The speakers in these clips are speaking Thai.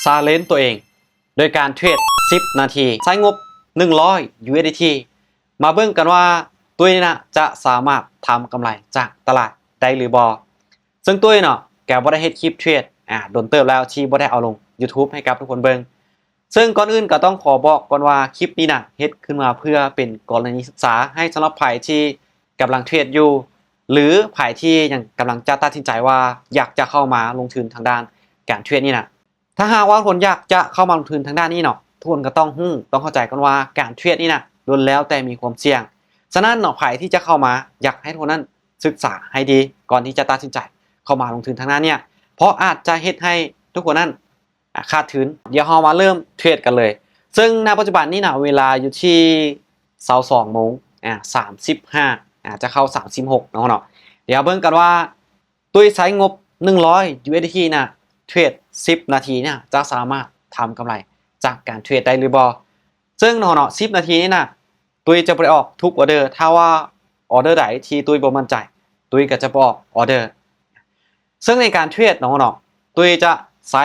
ซาเลนตัวเองโดยการเทรด10 นาทีใช้งบ100 USDT มาเบิ่งกันว่าตัวนี้นะจะสามารถทำกำไรจากตลาดได้หรือบอซึ่งตัวเนาะแกบ่ได้เฮ็ดคลิปเทรดโดนเติบแล้วที่บ่ได้เอาลง YouTube ให้กับทุกคนเบิ่งซึ่งก่อนอื่นก็ต้องขอบอกก่อนว่าคลิปนี้นะเฮ็ดขึ้นมาเพื่อเป็นกรณีศึกษาให้สำหรับใครที่กำลังเทรดอยู่หรือใครที่ยังกำลังจะตัดสินใจว่าอยากจะเข้ามาลงทุนทางด้านการเทรดนี่นะถ้าหากว่าคนอยากจะเข้ามาลงทุนทางด้านนี้เนาะทุกคนก็ต้องเข้าใจกันว่าการเทรดนี่นะล้วนแล้วแต่มีความเสี่ยงฉะนั้นเนาะใครที่จะเข้ามาอยากให้ทุกคนนั้นศึกษาให้ดีก่อนที่จะตัดสินใจเข้ามาลงทุนทางด้านเนี่ยเพราะอาจจะเฮ็ดให้ทุกคนนั้นขาดทุนเดี๋ยวเรามาเริ่มเทรดกันเลยซึ่งณปัจจุบันนี้นะเวลาอยู่ที่22 โมง35จะเข้า36เนาะเดี๋ยวเบิ่งกันว่าด้วยใช้งบ100 USDT นะเทรด10 นาทีเนี่ยจะสามารถทำกำไรจากการเทรดได้หรือบ่ซึ่งเนาะ10 นาทีนี่นะตุ้ยจะไปออกทุกออเดอร์ถ้าว่าออเดอร์ใดที่ตุ้ยบ่มั่นใจตุ้ยก็จะบอกออเดอร์ซึ่งในการเทรดเนาะตุ้ยจะใช้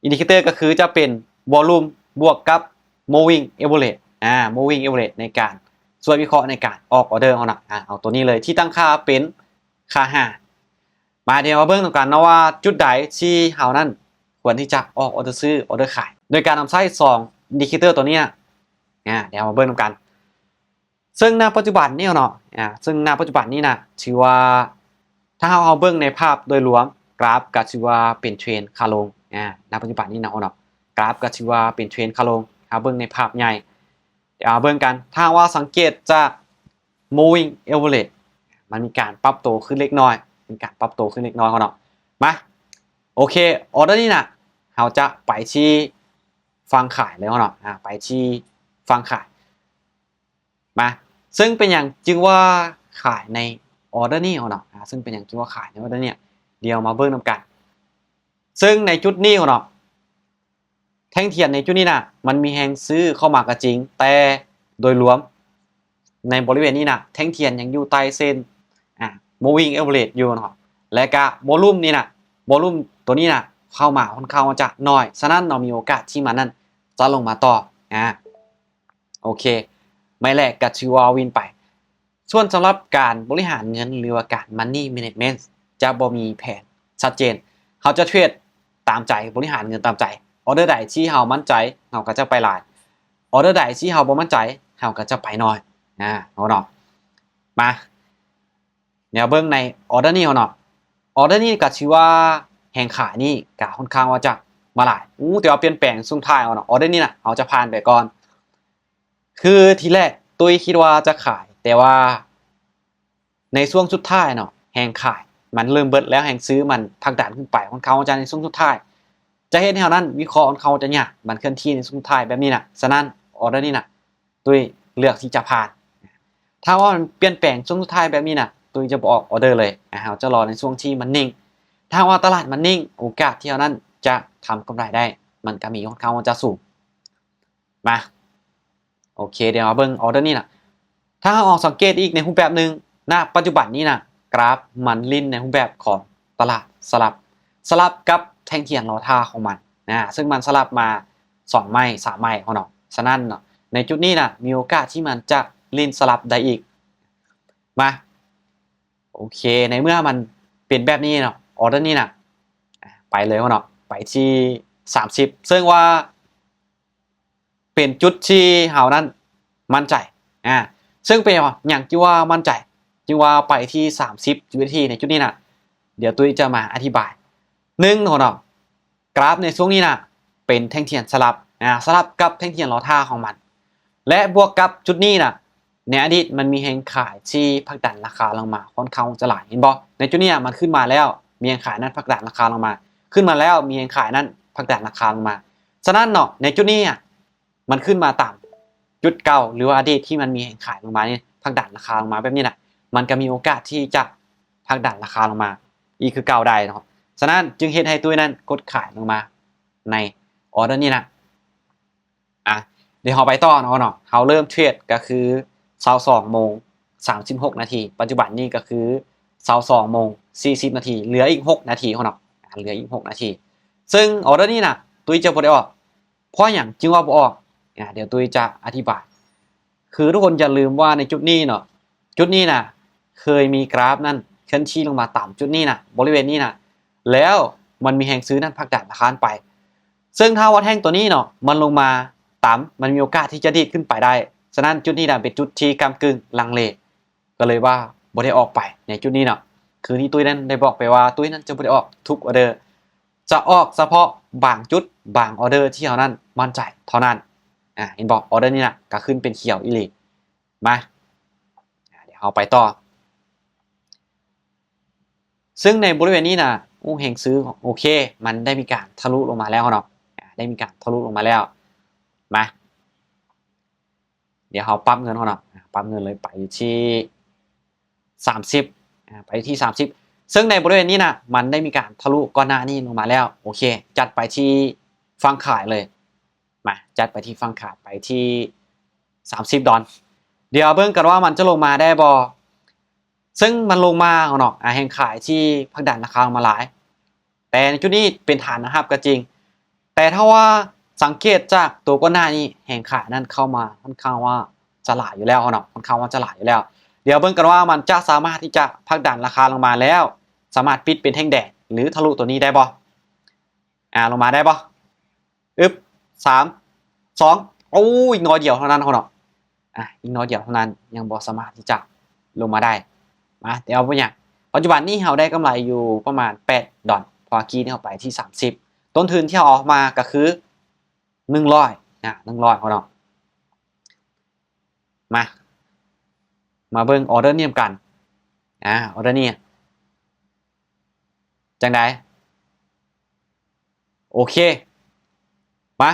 อินดิเคเตอร์ก็คือจะเป็นวอลลุ่มบวกกับ moving average moving average ในการส่วนวิเคราะห์ในการออกออเดอร์เอาตัวนี้เลยที่ตั้งค่าเป็นค่า5มาเดี๋ยวมาเบิ่งกันนะว่าจุดใดที่เฮานั้นควรที่จะออกออเดอร์ซื้อออเดอร์ขายโดยการนำใช้2อินดิเคเตอร์ตัวนี้เดี๋ยวมาเบิ่งกันซึ่งณปัจจุบันนี่เนาะซึ่งณปัจจุบันนี้นะถือว่าถ้าเราเบิ่งในภาพโดยรวมกราฟก็ถือว่าเป็นเทรนขาลงณปัจจุบันนี้เนาะกราฟก็ถือว่าเป็นเทรนขาลงถ้าเบิ่งในภาพใหญ่เดี๋ยวเบิ่งกันถ้าว่าสังเกตจาก moving average มันมีการปรับตัวขึ้นเล็กน้อยเป็นการปรับตัวขึ้นเล็กน้อยเนาะมาโอเคออเดอร์นี้นะเราจะไปที่ฟังขายเลยเนาะไปที่ฟังขายมาซึ่งเป็นอย่างจึงว่าขายในออเดอร์นี้เนาะซึ่งเป็นอย่างจึงว่าขายในออเดอร์เนี่ยเดี๋ยวมาเบิ่งนำกันซึ่งในจุดนี้เนาะแท่งเทียนในจุดนี้นะมันมีแฮงซื้อเข้ามาก็จริงแต่โดยรวมในบริเวณนี้นะแท่งเทียนยังอยู่ใต้เส้นmoving average อยู่เนาะและก็วอลุ่มนี่นะวอลุ่มตัวนี้นะเข้ามาค่อนข้างจะน้อยฉะนั้นเรามีโอกาสที่มันนั้นจะลงมาต่อโอเคไม่แรกก็ชื่อว่าวินไปส่วนสำหรับการบริหารเงินหรือว่าการ money management จะบ่มีแผนชัดเจนเขาจะเทรดตามใจบริหารเงินตามใจออเดอร์ใดที่เรามั่นใจเราก็จะไปหลายออเดอร์ใดที่เราบ่มั่นใจเราก็จะไปน้อยเอาเนาะมาเดี๋ยวเบิ่งในออเดอร์นี้เนาะออเดอร์นี้ก็ชื่อว่าแห่งขายนี่ก็ค่อนข้างว่าจะมาหลายแต่ว่าเปลี่ยนแปลงช่วงท้ายเนาะออเดอร์นี้นะเราจะผ่านไปก่อนคือทีแรกตุ้ยคิดว่าจะขายแต่ว่าในช่วงสุดท้ายเนาะแห่งขายมันเริ่มเบิดแล้วแห่งซื้อมันพักดันขึ้นไปค่อนข้างจะในช่วงสุดท้ายจะเห็นแถวนั้นวิเคราะห์เขาจะเนี่ยมันเคลื่อนที่ในช่วงท้ายแบบนี้นะฉะนั้นออเดอร์นี้นะตุ้ยเลือกที่จะผ่านถ้าว่ามันเปลี่ยนแปลงช่วงสุดท้ายแบบนี้นะตุ้ยจะบอกออเดอร์เลยเราจะรอในช่วงที่มันนิ่งถ้าว่าตลาดมันนิ่งโอกาสที่เรานั้นจะทำกำไรได้มันก็มีค่อนข้างจะสูงมาโอเคเดี๋ยวมาเบิ่งออเดอร์นี้นะถ้าเราออกสังเกตอีกในรูปแบบหนึ่งณปัจจุบันนี้นะกราฟมันลิ้นในรูปแบบของตลาดสลับกับแท่งเทียนล้อท่าของมันซึ่งมันสลับมา2 ไม้ 3 ไม้เนาะฉะนั้นเนาะในจุดนี้นะมีโอกาสที่มันจะลิ้นสลับได้อีกมาโอเคในเมื่อมันเป็นแบบนี้เนาะออเดอร์นี้นะไปเลยเนาะไปที่30ซึ่งว่าเป็นจุดที่เฮานั้นมั่นใจซึ่งเป็นอย่างที่ว่ามั่นใจจึงว่าไปที่30 USDT ในจุดนี้นะเดี๋ยวตุ้ยจะมาอธิบาย1เนาะกราฟในช่วงนี้นะเป็นแท่งเทียนสลับกับแท่งเทียนล้อท่าของมันและบวกกับจุดนี้นะในอดีตมันมีแห่งขายที่ผลักดันราคาลงมาค่อนข้างจะหลายเห็นบ่ในจุดนี้มันขึ้นมาแล้วมีแห่งขายนั้นผลักดันราคาลงมาขึ้นมาแล้วมีแห่งขายนั้นผลักดันราคาลงมาฉะนั้นเนาะในจุดนี้มันขึ้นมาต่ำจุดเก่าหรือว่าอดีตที่มันมีแห่งขายลงมานี่ผลักดันราคาลงมาแบบนี้นะมันก็มีโอกาสที่จะผลักดันราคาลงมาอีกคือเก่าได้นะครับฉะนั้นจึงเฮ็ดให้ตุ้ยนั้นกดขายลงมาในออเดอร์นี้นะเดี๋ยวเราไปต่อเนาะเราเริ่มเทรดก็คือ22 โมง 36 นาทีปัจจุบันนี้ก็คือ22 โมง 40 นาทีเหลืออีก6 นาทีเนาะเหลืออีก6 นาทีซึ่งออเดอร์นี้นะ ตุ้ยจะบ่ได้ออกเพราะอย่างจึงว่าบ่ออกเดี๋ยวตุ้ยจะอธิบายคือทุกคนอย่าลืมว่าในจุดนี้เนาะจุดนี้นะเคยมีกราฟนั่นเคลื่อนที่ลงมาต่ำจุดนี้นะบริเวณนี้นะแล้วมันมีแห่งซื้อนั่นพักดันราคาไปซึ่งถ้าว่าแท่งตัวนี้เนาะมันลงมาต่ำมันมีโอกาสที่จะดีดขึ้นไปได้ฉะนั้นจุดนี้นะเป็นจุดที่กำกึ่งลังเลก็เลยว่าบ่ได้ออกไปในจุดนี้เนาะคือที่ตุ้ยนั้นได้บอกไปว่าตุ้ยนั้นจะบ่ได้ออกทุกออเดอร์จะออกเฉพาะบางจุดบางออเดอร์ที่เขานั้นมั่นใจเท่านั้นเห็นบอกออเดอร์นี้นะก็ขึ้นเป็นเขียวอีหลีมาเดี๋ยวเราไปต่อซึ่งในบริเวณนี้นะแห่งซื้อโอเคมันได้มีการทะลุลงมาแล้วเนาะได้มีการทะลุลงมาแล้วมาเดี๋ยวเราปั๊บเงินเขาเนาะปั๊บเงินเลยไปที่30ไปที่30ซึ่งในบริเวณนี้นะมันได้มีการทะลุก่อนหน้านี้ลงมาแล้วโอเคจัดไปที่ฟังขายเลยมาจัดไปที่ฟังขายไปที่30 ดอลเดี๋ยวเบิ่งกันว่ามันจะลงมาได้บ่ซึ่งมันลงมาเนาะแห่งขายที่พักดันราคามาหลายแต่ในจุดนี้เป็นฐานนะครับก็จริงแต่ถ้าว่าสังเกตจากตัวก้อนหน้านี้แห่งขายนั่นเข้ามาค่อนข้างว่าจะหลายอยู่แล้วเนาะค่อนข้างว่าจะหลายอยู่แล้วเดี๋ยวเบิ่งกันว่ามันจะสามารถที่จะพักดันราคาลงมาแล้วสามารถปิดเป็นแท่งแดงหรือทะลุตัวนี้ได้บ่ลงมาได้บ่อึ๊บ3 2โอ้อีกน้อยเดียวเท่านั้นเนาะอีกน้อยเดียวเท่านั้นยังบ่สามารถที่จะลงมาได้มาเดี๋ยวเอาไปอย่างปัจจุบันนี้เราได้กำไรอยู่ประมาณ8 ดอลพอกี้นี่เข้าไปที่30ต้นทุนที่เราออกมาก็คือ100100เนาะมาเบิ่งออเดอร์นี้กันออเดอร์นี้จังไดโอเคมา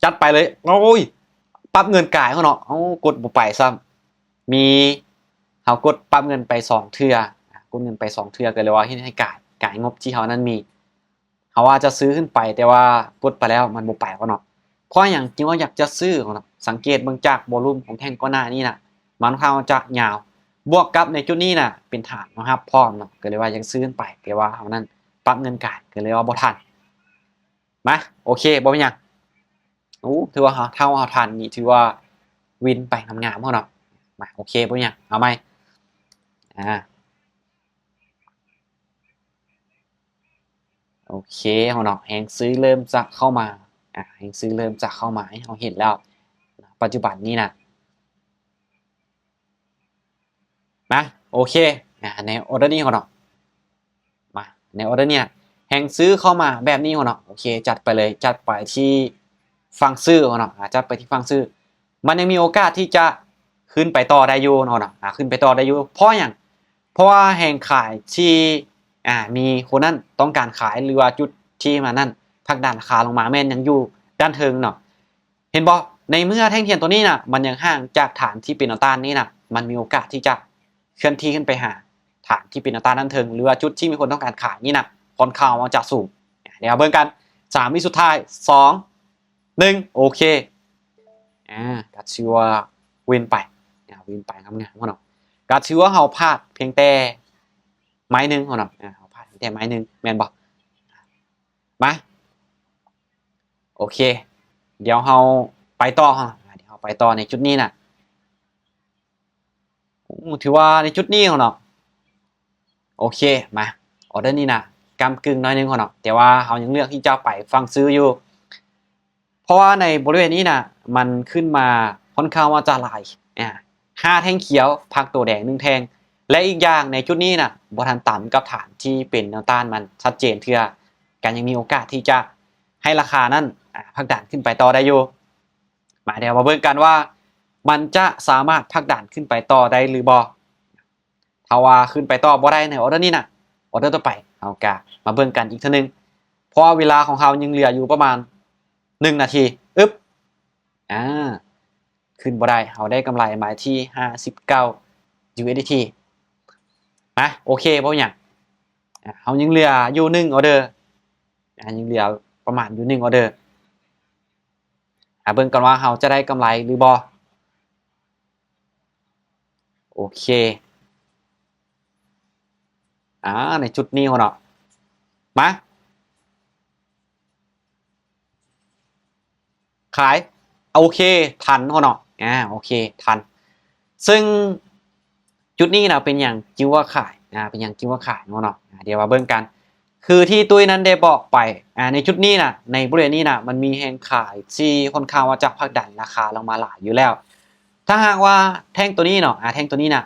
จัดไปเลยโอ้ยปั๊บเงินกายเขาเนาะกดบ่ไปซ้ำมีเขากดปั๊บเงินไป2เทื่อกดเงินไป2เทื่อก็เลยว่าให้กายงบที่เขานั้นมีเขาว่าจะซื้อขึ้นไปแต่ว่ากดไปแล้วมันบ่ไปเขาเนาะเพราะอย่างจริงว่าอยากจะซื้อเนาะสังเกตเบิ่งจากวอลุ่มของแท่งก้อนหน้านี้น่ะมันค่อนข้างจะยาวบวกกับในจุดนี้น่ะเป็นฐานนะครับพร้อมเนาะก็เลยว่ายังซื้อขึ้นไปแต่ว่าเขานั้นปั๊บเงินกายก็เลยว่าบ่ทันมาโอเคบ่เป็นหยังถือว่าเท่าทันนี่ถือว่าวินไปงามๆเนาะมาโอเคบ่เป็นหยังเอาไหมโอเคเนาะแฮงซื้อเริ่มจะเข้ามาแฮงซื้อเริ่มจะเข้ามาให้เราเห็นแล้วปัจจุบันนี้นะมาโอเคในออเดอร์นี้เนาะมาในออเดอร์เนี่ยแฮงซื้อเข้ามาแบบนี้เนาะโอเคจัดไปเลยจัดไปที่ฟังซื้อเนาะจัดไปที่ฟังซื้อมันยังมีโอกาสที่จะขึ้นไปต่อได้อยู่เนาะขึ้นไปต่อได้อยู่เพราะอย่างเพราะว่าแห่งขายที่มีคนนั้นต้องการขายหรือว่าจุดที่มานั่นพักดันราคาลงมาแม่นยังอยู่ด้านเทิงเนาะเห็นบ่ในเมื่อแท่งเทียนตัวนี้น่ะมันยังห่างจากฐานที่เป็นแนวต้านนี้น่ะมันมีโอกาสที่จะเคลื่อนที่ขึ้นไปหาฐานที่เป็นแนวต้านด้านเทิงหรือว่าจุดที่มีคนต้องการขายนี่น่ะค่อนข้างว่าจะสูงเดี๋ยวเบิ่งกัน3วิสุดท้าย2 1โอเคก็ชื่อว่าวินไปวินไปงามๆเนาะก็ชื่อว่าเฮาพลาดเพียงแต่ไม้นึงเนาะเฮาพลาดเพียงแต่ไม้นึงแม่นบ่มาโอเคเดี๋ยวเฮาไปต่อเดี๋ยวเฮาไปต่อในจุดนี้น่ะถือว่าในจุดนี้เนาะโอเคมาออเดอร์นี้น่ะกำกึ่งน้อยนึงเนาะแต่ว่าเฮายังเลือกที่จะไปฟังซื้ออยู่เพราะว่าในบริเวณนี้น่ะมันขึ้นมาค่อนข้างว่าจะหลาย5แท่งเขียวพักตัวแดง1แท่งและอีกอย่างในจุดนี้น่ะบ่ทันต่ำกับฐานที่เป็นแนวต้านมันชัดเจนเทื่อกันยังมีโอกาสที่จะให้ราคานั้นผลักดันขึ้นไปต่อได้อยู่มาเดี๋ยวมาเบิ่งกันว่ามันจะสามารถผลักดันขึ้นไปต่อได้หรือบ่ถ้าว่าขึ้นไปต่อบ่ได้ในออเดอร์นี้น่ะออเดอร์ต่อไปเอากะมาเบิ่งกันอีกเทื่อนึงเพราะเวลาของเขายังเหลืออยู่ประมาณ1นาทีอึ๊บอ่าขึ้นบ่ได้เขาได้กำไรมาที่59 USDT โอเคบ่หยังเขายังเหลืออยู่1ออเดอร์ยังเหลือประมาณอยู่1ออเดอร์เบิ่งกันว่าเขาจะได้กำไรหรือบ่โอเคในจุดนี้เนาะมา ขายโอเคทันเขาเนาะโอเคทันซึ่งจุดนี้นะเป็นอย่างจิ้วว่าขายเป็นอย่างจิ้วว่าขายเนาะเดี๋ยวมาเบิ่งกันคือที่ตุ้ยนั้นได้บอกไปในจุดนี้นะในบริเวณนี้นะมันมีแห่งขายที่ค่อนข้างว่าจะผลักดันราคาลงมาหลายอยู่แล้วถ้าหากว่าแท่งตัวนี้เนาะแท่งตัวนี้นะ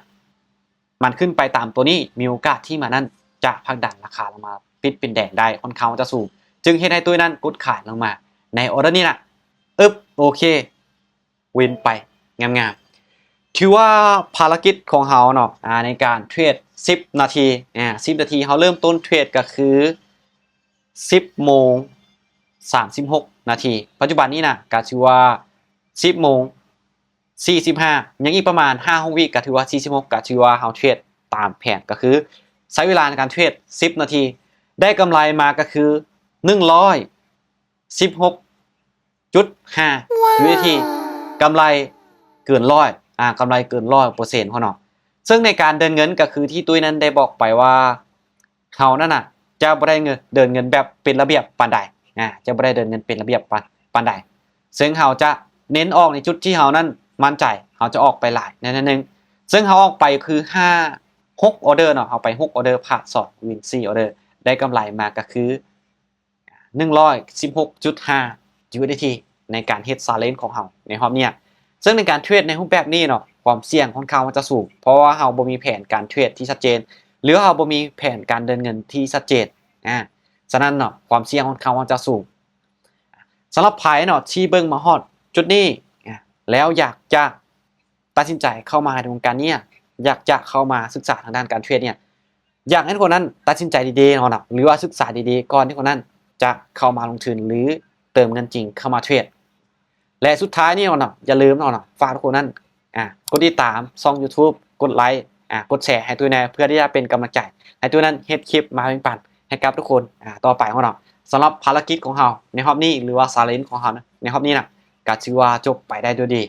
มันขึ้นไปตามตัวนี้มีโอกาสที่มันนั้นจะผลักดันราคาลงมาปิดเป็นแดงได้ค่อนข้างจะสูงจึงให้ตุ้ยนั้นกดขายลงมาในออเดอร์นี้นะโอเควินไปงามๆถือว่าภารกิจของเราเนาะในการเทรด10 นาที10 นาทีเขาเริ่มต้นเทรดก็คือ10 โมง 36 นาทีปัจจุบันนี้นะก็ถือว่า10 โมง 45ยังอีกประมาณ5 วิก็ถือว่า46ก็ถือว่าเราเทรดตามแผนก็คือใช้เวลาในการเทรด10 นาทีได้กำไรมาก็คือ116.5 USDT กำไรเกินร้อยกำไรเกิน100%เขาเนาะซึ่งในการเดินเงินก็คือที่ตุ้ยนั้นได้บอกไปว่าเขานั่นน่ะจะไม่ได้เดินเงินแบบเป็นระเบียบปานใดจะไม่ได้เดินเงินเป็นระเบียบปานใดซึ่งเขาจะเน้นออกในจุดที่เขานั้นมั่นใจเขาจะออกไปหลายนั่นนึงซึ่งเขาออกไปคือ6 ออเดอร์เนาะเอาไป6 ออเดอร์ผ่าน2วิน4 ออเดอร์ได้กำไรมาก็คือ116.5 USDT ในการเฮ็ดซาเลนของเราในรอบนี้ซึ่งในการเทรดในรูปแบบนี้เนาะความเสี่ยงค่อนข้างมันจะสูงเพราะว่าเราบ่มีแผนการเทรดที่ชัดเจนหรือเราบ่มีแผนการเดินเงินที่ชัดเจนฉะนั้นเนาะความเสี่ยงค่อนข้างมันจะสูงสำหรับไผเนาะที่เบิ่งมาฮอดจุดนี้แล้วอยากจะตัดสินใจเข้ามาในวงการนี้อยากจะเข้ามาศึกษาทางด้านการเทรดเนี่ยอยากให้คนนั้นตัดสินใจดีๆเนาะหรือว่าศึกษาดีๆก่อนที่คนนั้นจะเข้ามาลงทุนหรือเติมเงินจริงเข้ามาเทรดและสุดท้ายนี่เนาะอย่าลืมเนาะฝากทุกคนนั้นกดติดตามช่อง YouTube กดไลค์กดแชร์ให้ตัวแน่เพื่อที่จะเป็นกำลังใจให้ตัวนั้นเฮ็ดคลิปมาแบ่งปันให้กับทุกคนต่อไปของเราสำหรับภารกิจของเราในรอบนี้หรือว่าซาเลนจ์ของเราในรอบนี้นะก็ถือว่าจบไปได้ด้วยดี